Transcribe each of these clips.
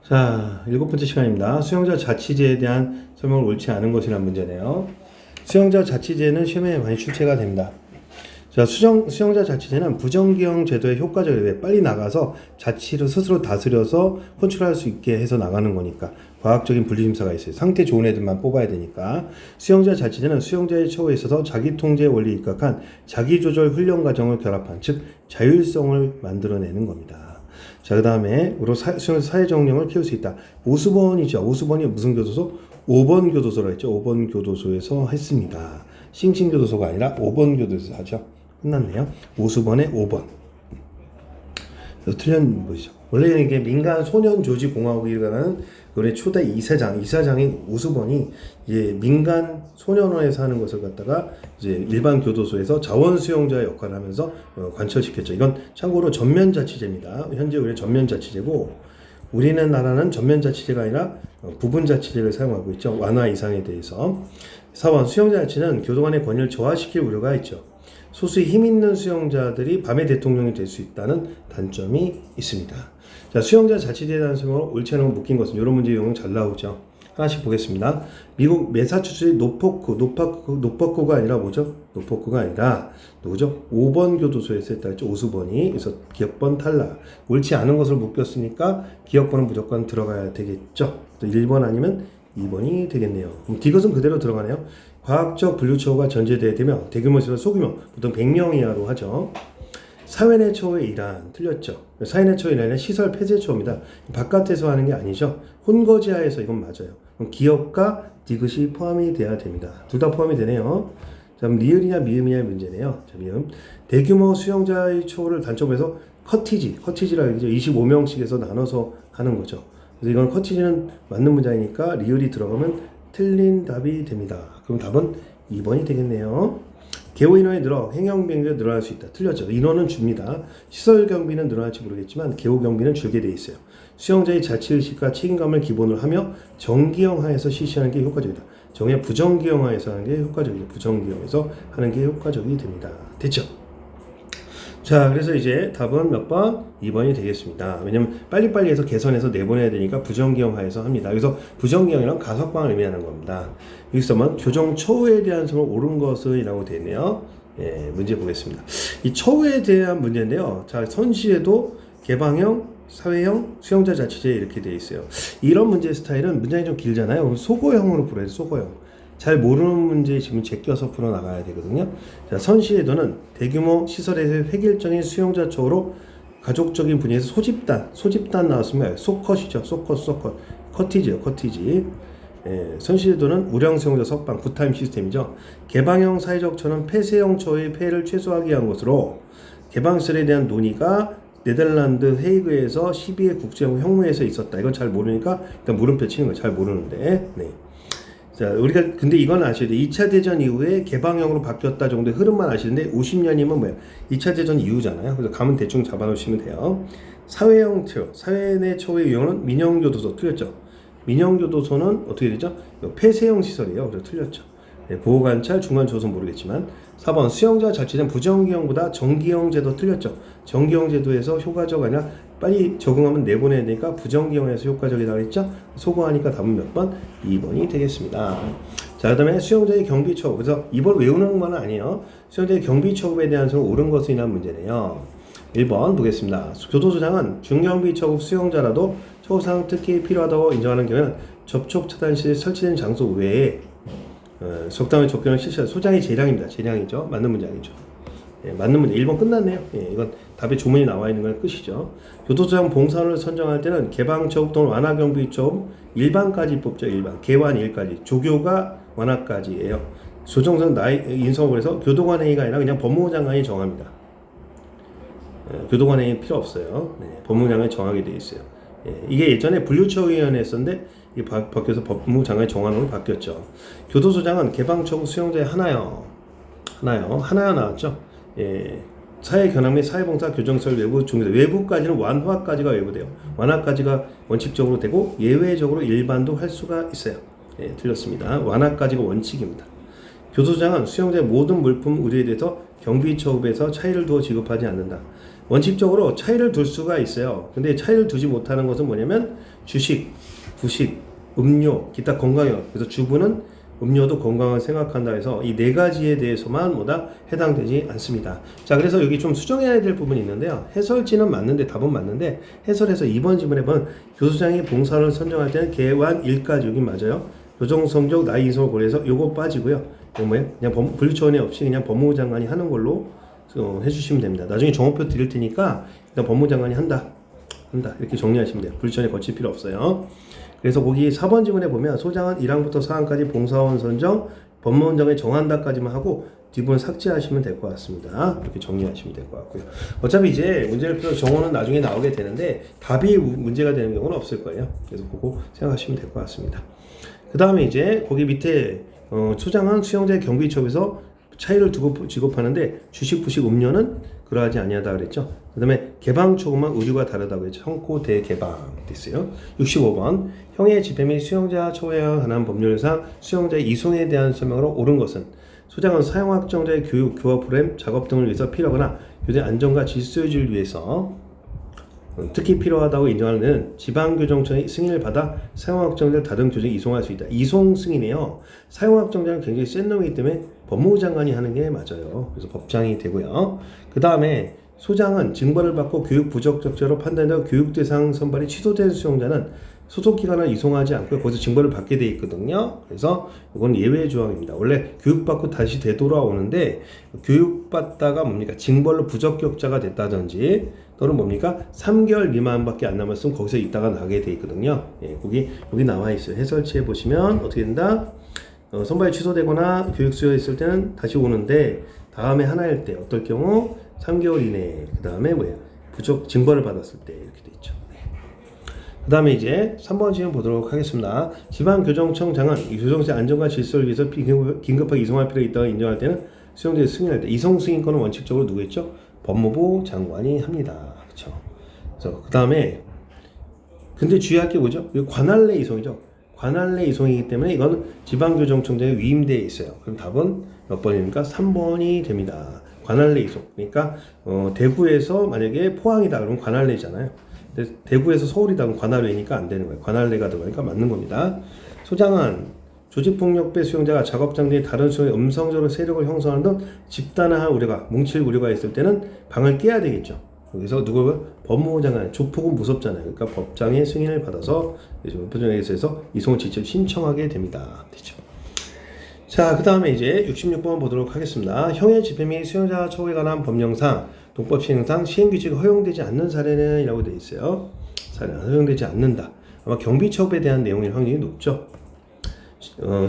자, 7번째 시간입니다. 수용자 자치제에 대한 설명을 옳지 않은 것이란 문제네요. 수용자 자치제는 시험에 많이 출제가 됩니다. 자, 수용자 자치제는 부정기형 제도의 효과적이에요. 빨리 나가서 자치를 스스로 다스려서 컨트롤할 수 있게 해서 나가는 거니까 과학적인 분리심사가 있어요. 상태 좋은 애들만 뽑아야 되니까. 수용자 자치제는 수용자의 처우에 있어서 자기통제 원리에 입각한 자기조절 훈련 과정을 결합한, 즉 자율성을 만들어내는 겁니다. 자, 그 다음에 사회정령을 키울 수 있다. 오수번이죠. 오수번이 무슨 교도소? 5번 교도소라고 했죠. 5번 교도소에서 했습니다. 싱칭교도소가 아니라 5번 교도소에서 하죠. 끝났네요. 오수번의 5번. 틀린 거죠. 원래 이게 민간 소년조직공화국이라는 우리 초대 이사장인 오수번이 이제 민간 소년원에서 하는 것을 갖다가 이제 일반 교도소에서 자원 수용자 역할을 하면서 관철시켰죠. 이건 참고로 전면자치제입니다. 현재 우리 전면자치제고, 우리는 나라는 전면자치제가 아니라 부분자치제를 사용하고 있죠. 완화 이상에 대해서. 4번 수용자 자치는 교도관의 권위를 저하시킬 우려가 있죠. 소수의 힘 있는 수용자들이 밤의 대통령이 될 수 있다는 단점이 있습니다. 자, 수용자 자치제에 대한 설명을 옳지 않은 묶인 것은 이런 문제 유형은 잘 나오죠. 하나씩 보겠습니다. 미국 매사추세츠 노포크가 아니라 뭐죠? 노포크가 아니라 누구죠? 5번 교도소에서 했다 했죠. 오수번이. 그래서 기억번 탈락. 옳지 않은 것을 묶였으니까 기억번은 무조건 들어가야 되겠죠. 1번 아니면 2번이 되겠네요. 그럼 디귿은 그대로 들어가네요. 과학적 분류처우가 전제돼야 되며 대규모 시설 소규모 보통 100명 이하로 하죠. 사회내 처우의 일환 틀렸죠. 사회내 처우의 일환은 시설 폐쇄 처우입니다. 바깥에서 하는 게 아니죠. 혼거지하에서 이건 맞아요. 그럼 기업과 디귿이 포함이 돼야 됩니다. 둘 다 포함이 되네요. 자, 그럼 리을이냐 미음이냐의 문제네요. 자, 미음. 대규모 수용자의 처우를 단점에서 커티지라고 하죠. 25명씩에서 나눠서 하는 거죠. 그래서 이건 커티지는 맞는 문장이니까 리을이 들어가면 틀린 답이 됩니다. 그럼 답은 2번이 되겠네요. 개호 인원이 늘어 행정 경비가 늘어날 수 있다. 틀렸죠. 인원은 줍니다. 시설 경비는 늘어날지 모르겠지만 개호 경비는 줄게 돼 있어요. 수용자의 자치의식과 책임감을 기본으로 하며 정기형하에서 실시하는 게 효과적이다. 정의 부정기형하에서 하는 게 효과적이죠. 부정기형에서 하는 게 효과적이 됩니다. 됐죠? 자, 그래서 이제 답은 몇 번? 2번이 되겠습니다. 왜냐면 빨리빨리 해서 개선해서 내보내야 되니까 부정기형하에서 합니다. 여기서 부정기형이란 가석방을 의미하는 겁니다. 여기서만 교정 처우에 대한 설명을 옳은 것은 이라고 되어 있네요. 예, 문제 보겠습니다. 이 처우에 대한 문제인데요. 자, 선시에도 개방형, 사회형, 수용자 자치제 이렇게 되어 있어요. 이런 문제 스타일은 문장이 좀 길잖아요. 그럼 소거형으로 풀어야 돼요. 소거형. 잘 모르는 문제 지금 제껴서 풀어나가야 되거든요. 자, 선시에도는 대규모 시설에서 획일적인 수용자 처우로 가족적인 분위기에서 소집단 나왔으면 소컷이죠. 소컷. 커티지요. 커티지. 예, 선시에도는 우량 수용자 석방, 굿타임 시스템이죠. 개방형 사회적 처는 폐쇄형 처의 폐해를 최소화하기 위한 것으로 개방시설에 대한 논의가 네덜란드 헤이그에서 12회 국제형무회에서 있었다. 이건 잘 모르니까 일단 물음표 치는 거 잘 모르는데. 네. 자, 우리가 근데 이건 아셔야 돼요. 2차 대전 이후에 개방형으로 바뀌었다 정도의 흐름만 아시는데 50년이면 뭐예요? 2차 대전 이후잖아요. 그래서 감은 대충 잡아놓으시면 돼요. 사회형 처, 사회 내 처우의 유형은 민영교도소 틀렸죠. 민영교도소는 어떻게 되죠? 폐쇄형 시설이에요. 그래서 틀렸죠. 네, 보호관찰, 중간조선 모르겠지만 4번 수용자 자치제는 부정기형보다 정기형 제도 틀렸죠. 정기형 제도에서 효과적 아니라 빨리 적응하면 내보내야 되니까 부정기형에서 효과적이라고 했죠. 소거하니까 답은 몇 번? 2번이 되겠습니다. 자, 그 다음에 수용자의 경비처우. 그래서 이걸 외우는 것만은 아니에요. 수용자의 경비처우에 대한 설명 옳은 것이란 문제네요. 1번 보겠습니다. 교도소장은 중경비처우 수용자라도 처우상 특히 필요하다고 인정하는 경우는 접촉 차단 시 설치된 장소 외에 적당한 접견을 실시한 소장의 재량입니다. 재량이죠. 맞는 문장이죠. 예, 맞는 문제. 1번 끝났네요. 예, 이건 답에 주문이 나와 있는 건 끝이죠. 교도소장 봉사원을 선정할 때는 개방처우 또는 완화경비처우 일반까지 뽑죠. 일반. 개완 1까지. 조교가 완화까지예요. 조정선 인성을 해서 교도관회의가 아니라 그냥 법무부 장관이 정합니다. 예, 교도관회의 필요 없어요. 네, 법무부 장관이 정하게 돼 있어요. 예, 이게 예전에 분류처위원회 했었는데 바뀌어서 법무부 장관이 정하는 걸로 바뀌었죠. 교도소장은 개방처우 수용자의 하나요 나왔죠. 예, 사회 견학 및 사회봉사 교정설 외부 중에서 외부까지는 완화까지가 외부돼요. 완화까지가 원칙적으로 되고 예외적으로 일반도 할 수가 있어요. 예, 틀렸습니다. 완화까지가 원칙입니다. 교도소장은 수용자의 모든 물품 의료에 대해서 경비처우에서 차이를 두어 지급하지 않는다. 원칙적으로 차이를 둘 수가 있어요. 근데 차이를 두지 못하는 것은 뭐냐면 주식, 부식, 음료, 기타 건강药. 그래서 주부는 음료도 건강을 생각한다 해서 이 네 가지에 대해서만 뭐다 해당되지 않습니다. 자, 그래서 여기 좀 수정해야 될 부분이 있는데요. 해설지는 맞는데 답은 맞는데 해설에서 2번 지문에 보면 교수장이 봉사를 선정할 때는 개완 1까지 여기 맞아요. 교정 성적, 나이 인성을 고려해서 요거 빠지고요. 이거 뭐예요? 그냥 분류처원이 없이 그냥 법무부 장관이 하는 걸로 해주시면 됩니다. 나중에 정오표 드릴 테니까 일단 법무부 장관이 한다 이렇게 정리하시면 돼요. 분류처원에 거칠 필요 없어요. 그래서 거기 4번 지문에 보면 소장은 1항부터 4항까지 봉사원 선정, 법무원장이 정한다까지만 하고 뒷부분 삭제하시면 될 것 같습니다. 이렇게 정리하시면 될 것 같고요. 어차피 이제 문제를 풀어서 정원은 나중에 나오게 되는데 답이 문제가 되는 경우는 없을 거예요. 그래서 그거 생각하시면 될 것 같습니다. 그 다음에 이제 거기 밑에 소장은 수용자의 경비처에서 차이를 두고 지급하는데 주식, 부식, 음료는 그러하지 아니하다 그랬죠. 그 다음에 개방초급만 의류가 다르다고 했죠. 현코 대개방 됐어요. 65번 형의 집행 및 수용자 처우에 관한 법률상 수용자의 이송에 대한 설명으로 옳은 것은 소장은 사용확정자의 교육, 교화 프로그램, 작업 등을 위해서 필요하거나 교대 안전과 질서 유지를 위해서 특히 필요하다고 인정하는 데는 지방교정청의 승인을 받아 사용확정자를 다른 교정에 이송할 수 있다. 이송 승인이에요. 사용확정자는 굉장히 센 놈이기 때문에 법무부 장관이 하는 게 맞아요. 그래서 법장이 되고요. 그 다음에 소장은 징벌을 받고 교육 부적절로 판단되어 교육 대상 선발이 취소된 수용자는 소속기관을 이송하지 않고 거기서 징벌을 받게 돼 있거든요. 그래서 이건 예외 조항입니다. 원래 교육받고 다시 되돌아오는데 교육받다가 뭡니까? 징벌로 부적격자가 됐다든지 또는 뭡니까? 3개월 미만밖에 안 남았으면 거기서 있다가 나게 돼 있거든요. 예, 여기 나와 있어요. 해설지에 보시면 어떻게 된다? 선발이 취소되거나 교육 수요했을 때는 다시 오는데 다음에 하나일 때 어떨 경우 3개월 이내에 그 다음에 뭐예요? 징벌을 받았을 때 이렇게 돼 있죠. 그 다음에 이제 3번 질문 보도록 하겠습니다. 지방교정청장은 교정소의 안전과 질서를 위해서 긴급하게 이송할 필요가 있다고 인정할 때는 수용자의 승인할 때 이송 승인권은 원칙적으로 누구겠죠? 법무부 장관이 합니다. 그렇죠? 그래서 그 다음에 근데 주의할 게 뭐죠? 관할 내 이송이죠. 관할 내 이송이기 때문에 이건 지방교정청장에 위임되어 있어요. 그럼 답은 몇 번입니까? 3번이 됩니다. 관할 내 이송. 그러니까 대구에서 만약에 포항이다 그러면 관할 내잖아요. 대구에서 서울이다 그러면 관할외니까 안 되는 거예요. 관할내가 들어가니까 맞는 겁니다. 소장은 조직폭력배 수용자가 작업장 내 다른 수용에 음성적으로 세력을 형성하는 등 집단화할 우려가, 뭉칠 우려가 있을 때는 방을 깨야 되겠죠. 여기서 법무부 장관, 조폭은 무섭잖아요. 그러니까 법장의 승인을 받아서 법정에서 이송을 직접 신청하게 됩니다. 됐죠. 자, 그 다음에 이제 66번 보도록 하겠습니다. 형의 집행 및 수용자 처우에 관한 법령상 동법 시행상 시행규칙이 허용되지 않는 사례는 이라고 되어 있어요. 사례는 허용되지 않는다. 아마 경비처업에 대한 내용일 확률이 높죠.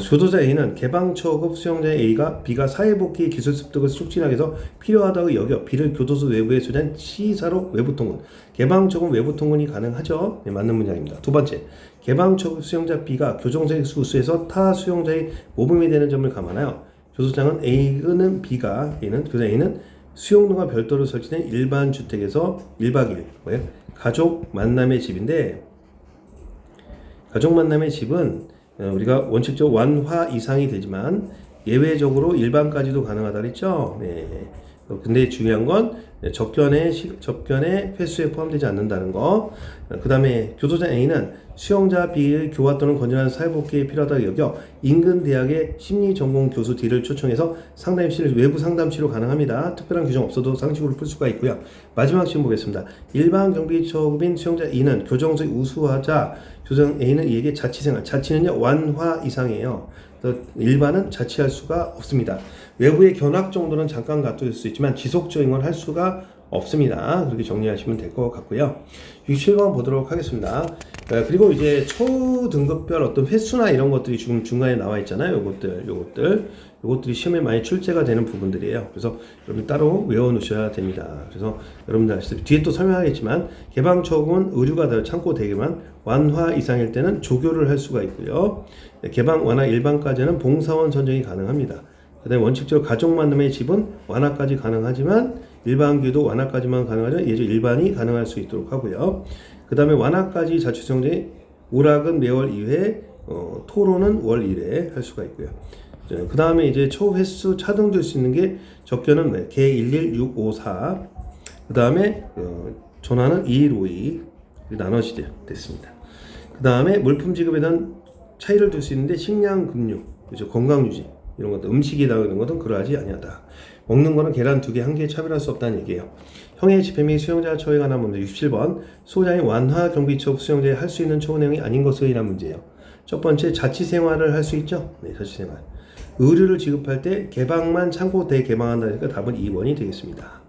교도자 A는 개방처급 수용자의 A가 B가 사회복귀 기술 습득을 촉진하기 위해서 필요하다고 여겨 B를 교도소 외부에 소재한 치사로 외부 통근. 개방처급 외부 통근이 가능하죠. 네, 맞는 문장입니다. 두 번째, 개방처급 수용자 B가 교정소의 수수에서 타 수용자의 모범이 되는 점을 감안하여 교도장은 A는 B가 교도자 A는 수용로가 별도로 설치된 일반 주택에서 1박 2일 뭐예요? 가족 만남의 집인데 가족 만남의 집은 우리가 원칙적으로 완화 이상이 되지만 예외적으로 일반까지도 가능하다 그랬죠. 네. 근데 중요한 건 접견의 횟수에 포함되지 않는다는 거. 그 다음에 교도자 A는 수용자 B의 교화 또는 건전한 사회복귀에 필요하다고 여겨 인근 대학의 심리전공 교수 D를 초청해서 상담실 외부 상담치료 가능합니다. 특별한 규정 없어도 상식으로 풀 수가 있고요. 마지막 질문 보겠습니다. 일반 경비처급인 수용자 E는 교정소의 우수하자 교정 A는 이에게 자치생활, 자치는요 완화 이상이에요. 일반은 자치할 수가 없습니다. 외부의 견학 정도는 잠깐 갖출 수 있지만 지속적인 건 할 수가 없습니다. 그렇게 정리하시면 될 것 같고요. 67번 보도록 하겠습니다. 그리고 이제 초등급별 어떤 횟수나 이런 것들이 지금 중간에 나와 있잖아요. 요것들이 시험에 많이 출제가 되는 부분들이에요. 그래서 여러분 따로 외워 놓으셔야 됩니다. 그래서 여러분들 아시다시피 뒤에 또 설명하겠지만 개방처금은 의류가 다른 창고 대개만 완화 이상일 때는 조교를 할 수가 있고요. 개방 완화 일반까지는 봉사원 선정이 가능합니다. 그 다음에 원칙적으로 가족 만남의 집은 완화까지 가능하지만 일반교도 완화까지만 가능하지만 예전 일반이 가능할 수 있도록 하고요. 그 다음에 완화까지 자취수용자의 오락은 매월 2회, 토론은 월 1회 할 수가 있고요. 그 다음에 이제 초횟수 차등될 수 있는 게 적견은 개 11654, 그 다음에 전화는 2152 나눠지게 됐습니다. 그 다음에 물품 지급에 대한 차이를 둘 수 있는데 식량, 금융, 그죠? 건강 유지 이런 것도 음식이다 이런 것은 그러하지 아니하다. 먹는 거는 계란 2개, 1개 차별할 수 없다는 얘기예요. 형의 집행 및 수용자 처우에 관한 문제 67번 소장이 완화 경비처 수용자에 할 수 있는 처우 내용이 아닌 것으로 인한 문제예요. 첫 번째 자취생활을 할 수 있죠. 네, 자취생활. 의류를 지급할 때 개방만 참고 대개방한다니까 답은 2번이 되겠습니다.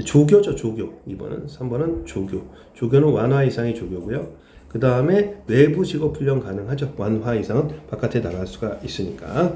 조교죠, 조교. 2번은 3번은 조교. 조교는 완화 이상의 조교고요. 그 다음에 외부 직업 훈련 가능하죠. 완화 이상은 바깥에 나갈 수가 있으니까.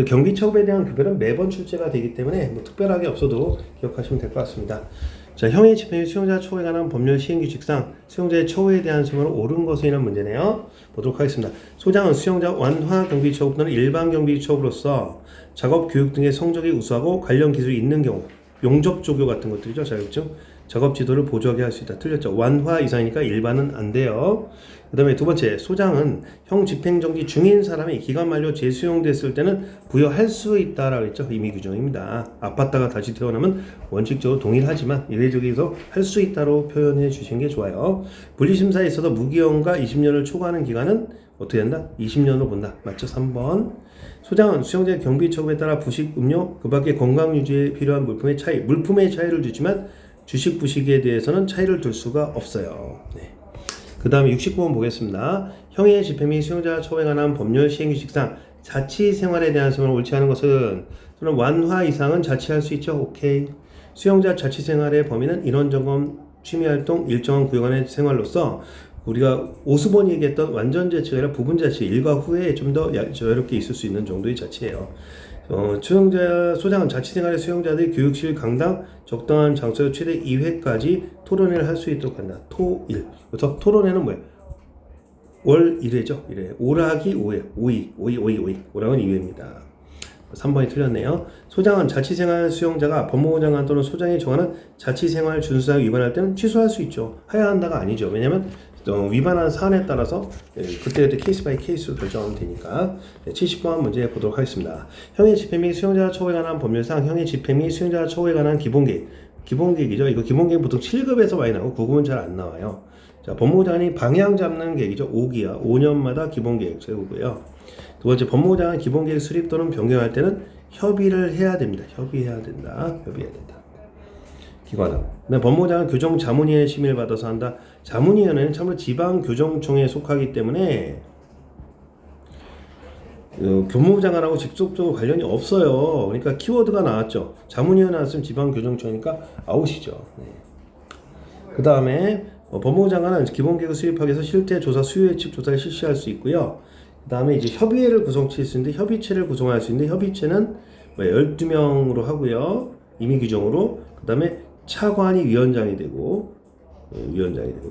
경비처분에 대한 급여는 매번 출제가 되기 때문에 뭐 특별하게 없어도 기억하시면 될 것 같습니다. 자, 형의 집행 및 수용자 처우에 관한 법률 시행규칙상 수용자의 처우에 대한 수명을 옳은 것으로 인한 문제네요. 보도록 하겠습니다. 소장은 수용자 완화 경비처분 또는 일반 경비처분으로서 작업, 교육 등의 성적이 우수하고 관련 기술이 있는 경우 용접 조교 같은 것들이죠. 자격증, 작업 지도를 보조하게 할 수 있다. 틀렸죠. 완화 이상이니까 일반은 안 돼요. 그 다음에 두 번째, 소장은 형 집행정지 중인 사람이 기간 만료 재수용됐을 때는 부여할 수 있다라고 했죠. 임의 규정입니다. 아팠다가 다시 태어나면 원칙적으로 동일하지만 예외적으로 할 수 있다로 표현해 주신 게 좋아요. 분리심사에 있어서 무기형과 20년을 초과하는 기간은 어떻게 한다? 20년으로 본다. 맞죠? 3번. 소장은 수용자의 경비 처분에 따라 부식, 음료, 그 밖에 건강 유지에 필요한 물품의 차이를 두지만 주식, 부식에 대해서는 차이를 둘 수가 없어요. 네. 그 다음에 69번 보겠습니다. 형의 집행 및 수용자 처우에 관한 법률 시행규칙상 자취생활에 대한 설명을 옳지 않은 것은 또는 완화 이상은 자취할 수 있죠. 오케이. 수용자 자취생활의 범위는 인원점검, 취미활동, 일정한 구역안의 생활로서 우리가 오수번이 얘기했던 완전 자취가 아니라 부분 자취, 일과 후에 좀 더 여유롭게 있을 수 있는 정도의 자취예요. 소장은 자취생활의 수용자들이 교육실, 강당, 적당한 장소에 최대 2회까지 토론회를 할 수 있도록 한다. 토1. 그래서 토론회는 뭐예요? 월 1회죠. 1회. 오락이 5회. 5회. 오락은 2회입니다. 3번이 틀렸네요. 소장은 자취생활 수용자가 법무부 장관 또는 소장이 정하는 자취생활 준수사항 위반할 때는 취소할 수 있죠. 해야 한다가 아니죠. 왜냐면 위반한 사안에 따라서 그때그때 케이스 바이 케이스로 결정하면 되니까. 70번 문제 보도록 하겠습니다. 형의 집행 및 수용자 처우에 관한 법률상 형의 집행 및 수용자 처우에 관한 기본계획. 기본계획이죠. 이거 기본계획 보통 7급에서 많이 나오고 9급은 잘 안 나와요. 자, 법무부 장관이 방향 잡는 계획이죠. 5기야. 5년마다 기본계획 세우고요. 두 번째, 법무부 장관 기본계획 수립 또는 변경할 때는 협의를 해야 됩니다. 협의해야 된다. 기관하고. 법무부 장관 교정 자문위원회 심의를 받아서 한다. 자문위원회는 참으로 지방교정청에 속하기 때문에 교무부 장관하고 직접적으로 관련이 없어요. 그러니까 키워드가 나왔죠. 자문위원회 나왔으면 지방교정청이니까 아웃이죠. 네. 그 다음에 법무부 장관은 기본계획을 수립하기 위해서 실태 조사, 수요 예측 조사를 실시할 수 있고요. 그 다음에 이제 협의회를 구성할 수 있는데 협의체를 구성할 수 있는데 협의체는 12명으로 하고요. 임의 규정으로. 그 다음에 차관이 위원장이 되고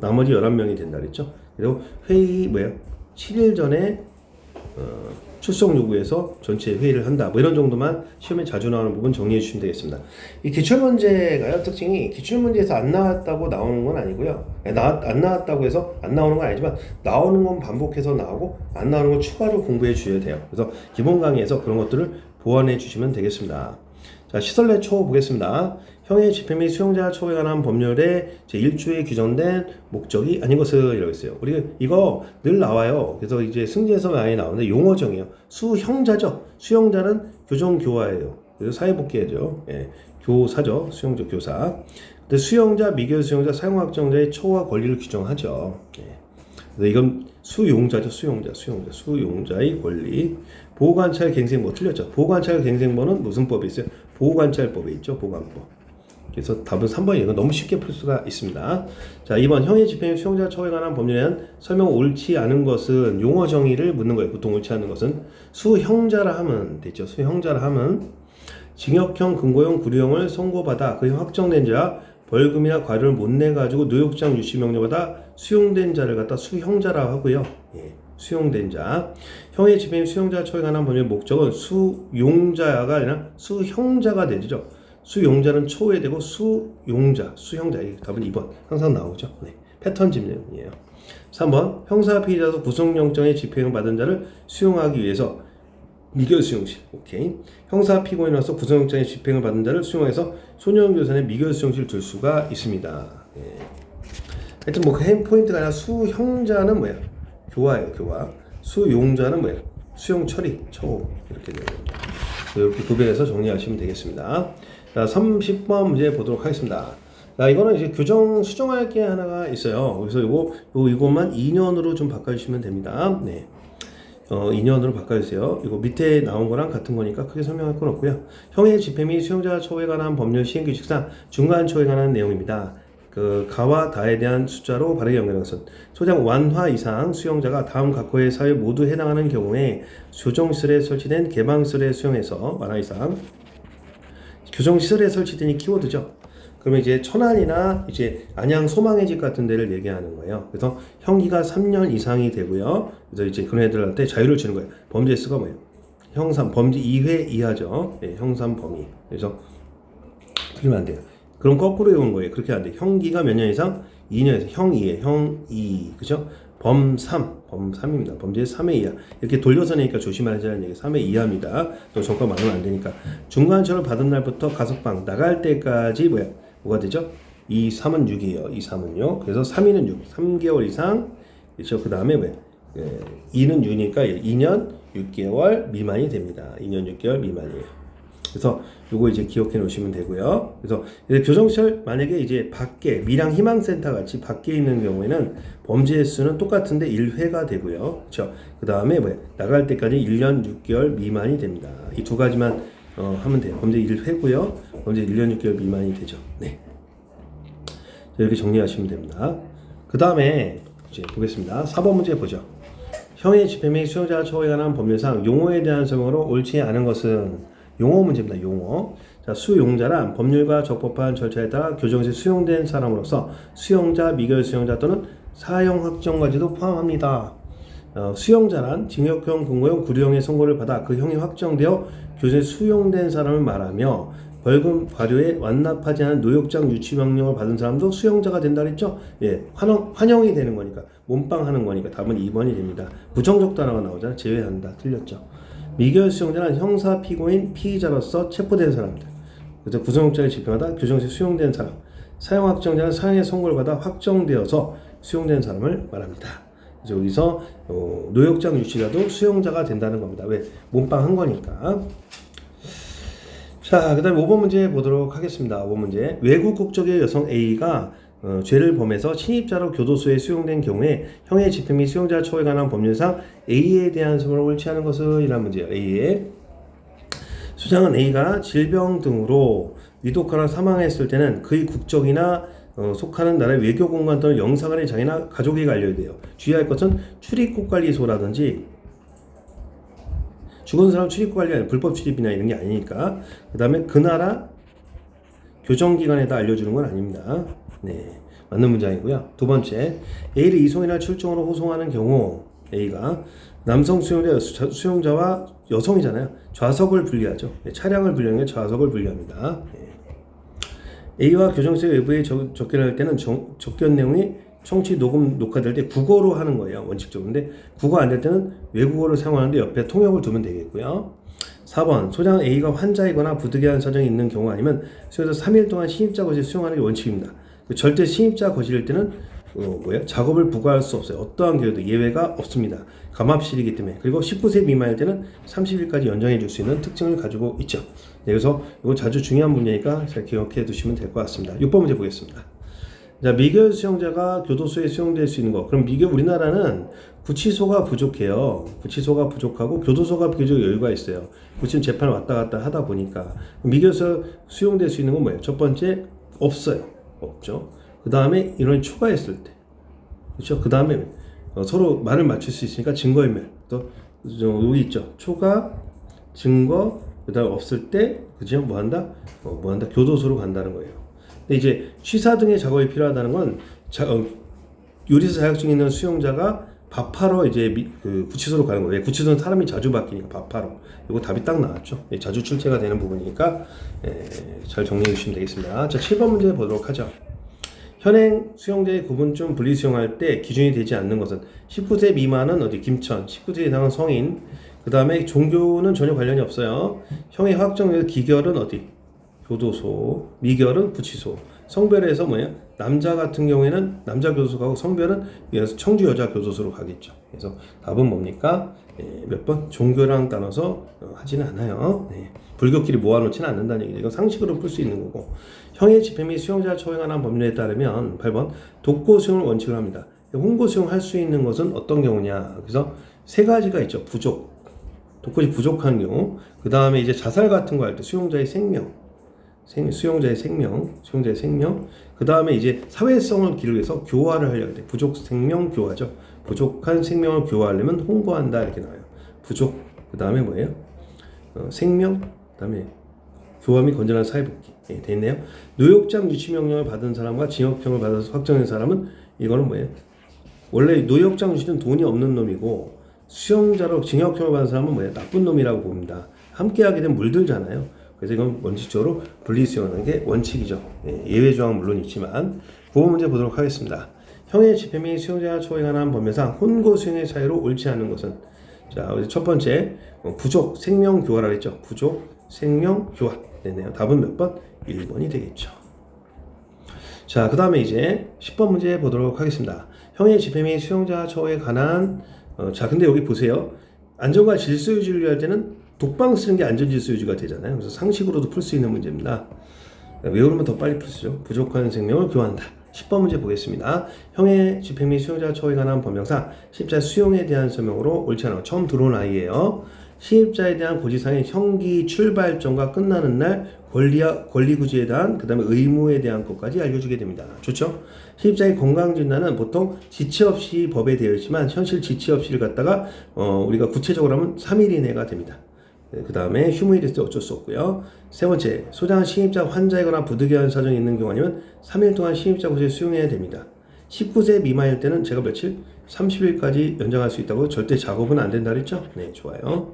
나머지 11명이 된다 그랬죠. 그리고 회의 7일 전에 출석 요구해서 전체 회의를 한다. 뭐 이런 정도만 시험에 자주 나오는 부분 정리해 주시면 되겠습니다. 이 기출문제가요, 특징이 기출문제에서 안 나왔다고 나오는 건 아니고요. 안 나왔다고 해서 안 나오는 건 아니지만 나오는 건 반복해서 나오고 안 나오는 건 추가로 공부해 주셔야 돼요. 그래서 기본 강의에서 그런 것들을 보완해 주시면 되겠습니다. 자, 시설내 처우 보겠습니다. 형의 집행 및 수용자 처우에 관한 법률에 제1조에 규정된 목적이 아닌 것을 이라고 했어요. 우리 이거 늘 나와요. 그래서 이제 승지에서 많이 나오는데 용어정이에요. 수형자죠. 수용자는 교정교화예요. 그래서 사회복귀해죠. 예, 교사죠. 수용자 교사. 근데 수용자, 미교 수용자, 사용확정자의 처우와 권리를 규정하죠. 예. 그래서 이건 수용자죠. 수용자의 권리. 보호관찰 갱생보 틀렸죠. 보호관찰 갱생보는 무슨 법이 있어요? 보호관찰법에 있죠. 보관법. 그래서 답은 3번이에요. 이건 너무 쉽게 풀 수가 있습니다. 자, 2번 형의 집행 수용자 처우에 관한 법률에 대한 설명 옳지 않은 것은 용어 정의를 묻는 거예요. 보통 옳지 않은 것은 수형자라 하면 되죠. 수형자라 하면 징역형, 금고형, 구류형을 선고받아 그 확정된 자 벌금이나 과료를 못 내가지고 노역장 유시 명령받아 수용된 자를 갖다 수형자라고 하고요. 예, 수용된 자. 형의 집행 수용자 처우에 관한 법률의 목적은 수용자가 아니라 수형자가 되죠. 수용자는 초에 되고 수용자, 수형자. 답은 2번. 항상 나오죠. 네. 패턴 집행이에요. 3번. 형사 피의자도 구속영장의 집행을 받은 자를 수용하기 위해서 미결 수용실. 오케이. 형사 피고인으로서 구속영장의 집행을 받은 자를 수용해서 소년교산의 미결 수용실 둘 수가 있습니다. 예. 하여튼 뭐 그 포인트가 아니라 수형자는 뭐야? 교화예요, 교화. 수용자는 뭐야? 수용 처리, 처우. 이렇게 되는 겁니다. 이렇게 구별해서 정리하시면 되겠습니다. 자, 30번 문제 보도록 하겠습니다. 자, 이거는 이제 규정 수정할 게 하나가 있어요. 그래서 이것만 2년으로 좀 바꿔주시면 됩니다. 네. 2년으로 바꿔주세요. 이거 밑에 나온 거랑 같은 거니까 크게 설명할 건 없고요. 형의 집행 및 수용자 처우에 관한 법률 시행 규칙상 중간 처우에 관한 내용입니다. 그 가와 다에 대한 숫자로 바르게 연결하는 것은 소장 완화 이상 수용자가 다음 각 호의 사유에 모두 해당하는 경우에 교정시설에 설치된 개방시설에 수용해서 완화 이상 교정시설에 설치된 이 키워드죠. 그러면 이제 천안이나 이제 안양 소망의 집 같은 데를 얘기하는 거예요. 그래서 형기가 3년 이상이 되고요. 그래서 이제 그런 애들한테 자유를 주는 거예요. 범죄 수가 뭐예요? 형삼 범죄 2회 이하죠. 네, 형삼 범위. 그래서 틀리면 안 돼요. 그럼 거꾸로 외우는 거예요. 그렇게 안 돼요. 형기가 몇 년 이상? 2년에서 형 2에 형 2. 그죠? 범 3입니다. 범죄 3회 이하. 이렇게 돌려서 내니까 조심하자는 얘기. 3회 이하입니다. 또 정과 많으면 안 되니까. 중간처를 받은 날부터 가석방 나갈 때까지 뭐가 되죠? 2, 3은 6이에요. 2, 3은요. 그래서 3위는 6. 3개월 이상. 그렇죠? 그 다음에 2는 6이니까 2년 6개월 미만이 됩니다. 2년 6개월 미만이에요. 그래서 요거 이제 기억해 놓으시면 되고요. 그래서 교정시설 만약에 이제 밖에 밀양 희망센터 같이 밖에 있는 경우에는 범죄 횟수는 똑같은데 1회가 되고요. 그렇죠? 그 다음에 나갈 때까지 1년 6개월 미만이 됩니다. 이 두 가지만 하면 돼요. 범죄 1회고요. 범죄 1년 6개월 미만이 되죠. 네. 이렇게 정리하시면 됩니다. 그 다음에 이제 보겠습니다. 4번 문제 보죠. 형의 집행 및 수용자 처우에 관한 법률상 용어에 대한 설명으로 옳지 않은 것은 용어 문제입니다. 용어. 자, 수용자란 법률과 적법한 절차에 따라 교정시 수용된 사람으로서 수용자, 미결 수용자 또는 사형 확정까지도 포함합니다. 수용자란 징역형, 공고형, 구류형의 선고를 받아 그 형이 확정되어 교정에 수용된 사람을 말하며 벌금, 과료에 완납하지 않은 노역장 유치 명령을 받은 사람도 수용자가 된다 그랬죠? 예, 환영이 되는 거니까 몸빵하는 거니까 답은 2번이 됩니다. 부정적 단어가 나오잖아. 제외한다. 틀렸죠. 미결 수용자는 형사 피고인 피의자로서 체포된 사람들. 그래서 구속영장을 집행하다 교정시 수용된 사람. 사형 확정자는 사형의 선고를 받아 확정되어서 수용된 사람을 말합니다. 그래서 여기서 노역장 유치자도 수용자가 된다는 겁니다. 왜? 몸빵한 거니까. 자, 그 다음에 5번 문제 보도록 하겠습니다. 5번 문제. 외국 국적의 여성 A가 죄를 범해서 친입자로 교도소에 수용된 경우에 형의 집행 및 수용자 처우에 관한 법률상 A에 대한 설명을 옳지 않은 것은 이란 문제예요. A에 수장은 A가 질병 등으로 위독하나 사망했을 때는 그의 국적이나 속하는 나라의 외교 공간 또는 영사관의 장이나 가족에게 알려야 돼요. 주의할 것은 출입국 관리소라든지 죽은 사람 출입국 관리가 아니라 불법 출입이나 이런 게 아니니까. 그 다음에 그 나라 교정기관에다 알려주는 건 아닙니다. 네, 맞는 문장이고요. 두 번째, A를 이송이나 출정으로 호송하는 경우 A가 남성 수용자와 여성이잖아요. 좌석을 분리하죠. 네, 차량을 분리하는 게 좌석을 분리합니다. 네. A와 교정실 외부에 접견할 때는 접견 내용이 청취 녹음 녹화될 때 국어로 하는 거예요. 원칙적으로. 근데 국어 안 될 때는 외국어를 사용하는데 옆에 통역을 두면 되겠고요. 4번 소장 A가 환자이거나 부득이한 사정이 있는 경우 아니면 수용자 3일 동안 신입자 거실 수용하는 게 원칙입니다. 절대 신입자 거실일 때는 작업을 부과할 수 없어요. 어떠한 경우도 예외가 없습니다. 감압실이기 때문에. 그리고 19세 미만일 때는 30일까지 연장해 줄 수 있는 특징을 가지고 있죠. 네, 그래서 이거 자주 중요한 문제니까 잘 기억해 두시면 될 것 같습니다. 6번 문제 보겠습니다. 자, 미결 수용자가 교도소에 수용될 수 있는 거. 그럼 우리나라는 구치소가 부족해요. 구치소가 부족하고 교도소가 비교적 여유가 있어요. 지금 재판 왔다 갔다 하다 보니까 미결서 수용될 수 있는 건 뭐예요? 첫 번째, 없어요. 없죠. 그 다음에 인원이 초과했을 때, 그렇죠. 그 다음에 서로 말을 맞출 수 있으니까 증거인멸. 또 여기 있죠. 초과, 증거, 그 다음 없을 때, 그죠? 뭐한다? 교도소로 간다는 거예요. 근데 이제 취사 등의 작업이 필요하다는 건 요리사 자격증 있는 수용자가 밥하러 이제 구치소로 가는 거예요. 구치소는 사람이 자주 바뀌니까 밥하러. 이거 답이 딱 나왔죠. 자주 출제가 되는 부분이니까 잘 정리해 주시면 되겠습니다. 자, 7번 문제 보도록 하죠. 현행 수용자의 구분점 분리 수용할 때 기준이 되지 않는 것은 19세 미만은 김천, 19세 이상은 성인, 그 다음에 종교는 전혀 관련이 없어요. 형의 확정된 기결은 어디? 교도소, 미결은 구치소. 성별에서 뭐예요? 남자 같은 경우에는 남자 교도소 가고 성별은 청주 여자 교도소로 가겠죠. 그래서 답은 뭡니까? 몇 번? 종교랑 따라서 하지는 않아요. 불교끼리 모아놓지는 않는다는 얘기죠. 이건 상식으로 풀 수 있는 거고. 형의 집행 및 수용자 처형에 관한 법률에 따르면 8번 독고 수용을 원칙으로 합니다. 홍고 수용할 수 있는 것은 어떤 경우냐? 그래서 세 가지가 있죠. 부족, 독고지 부족한 경우. 그 다음에 이제 자살 같은 거 할 때 수용자의 생명. 수용자의 생명. 그 다음에 이제 사회성을 기르기 위해서 교화를 하려고 돼. 부족 생명 교화죠. 부족한 생명을 교화하려면 홍보한다 이렇게 나와요. 부족. 그 다음에 뭐예요? 생명. 그 다음에 교화 및 건전한 사회복귀. 돼 있네요. 노역장 유치 명령을 받은 사람과 징역형을 받아서 확정된 사람은 이거는 뭐예요? 원래 노역장 유치는 돈이 없는 놈이고 수용자로 징역형을 받은 사람은 뭐예요? 나쁜 놈이라고 봅니다. 함께하게 되면 물들잖아요. 그래서 이건 원칙적으로 분리수용하는 게 원칙이죠. 예외 조항은 물론 있지만 구호 문제 보도록 하겠습니다. 형의 집행 및 수용자 처형에 관한 법률상 혼고 수용의 사유로 옳지 않은 것은 자 첫 번째 부족 생명 교화라 했죠. 부족 생명 교화 됐네요. 답은 몇 번? 1번이 되겠죠. 자 그 다음에 이제 10번 문제 보도록 하겠습니다. 형의 집행 및 수용자 처형에 관한 자 근데 여기 보세요. 안전과 질서 유지를 위할 때는 독방 쓰는 게 안전질서 유지가 되잖아요. 그래서 상식으로도 풀 수 있는 문제입니다. 외우면 더 빨리 풀 수 있죠. 부족한 생명을 교환한다. 10번 문제 보겠습니다. 형의 집행 및 수용자 처형에 관한 법령상 시입자 수용에 대한 설명으로 옳지 않아. 처음 들어온 아이예요. 시입자에 대한 고지사항의 형기 출발점과 끝나는 날 권리구제에 대한 그 다음에 의무에 대한 것까지 알려주게 됩니다. 좋죠? 시입자의 건강진단은 보통 지체 없이 법에 되어 있지만 현실 지체 없이를 갖다가 우리가 구체적으로 하면 3일 이내가 됩니다. 그 다음에 휴무일일 어쩔 수 없고요. 세 번째, 소장은 시입자 환자이거나 부득이한 사정이 있는 경우 아니면 3일 동안 시입자 곳에 수용해야 됩니다. 19세 미만일 때는 제가 며칠? 30일까지 연장할 수 있다고 절대 작업은 안 된다 그랬죠? 네, 좋아요.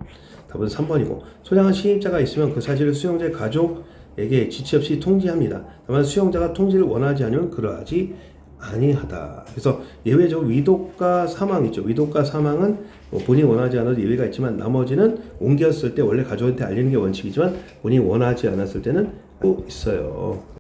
답은 3번이고 소장은 시입자가 있으면 그 사실을 수용자의 가족에게 지체 없이 통지합니다. 다만 수용자가 통지를 원하지 않으면 그러하지 아니하다. 그래서 예외적으로 위독과 사망 있죠. 위독과 사망은 본인이 원하지 않아도 예외가 있지만 나머지는 옮겼을 때 원래 가족한테 알리는 게 원칙이지만 본인이 원하지 않았을 때는 또 있어요.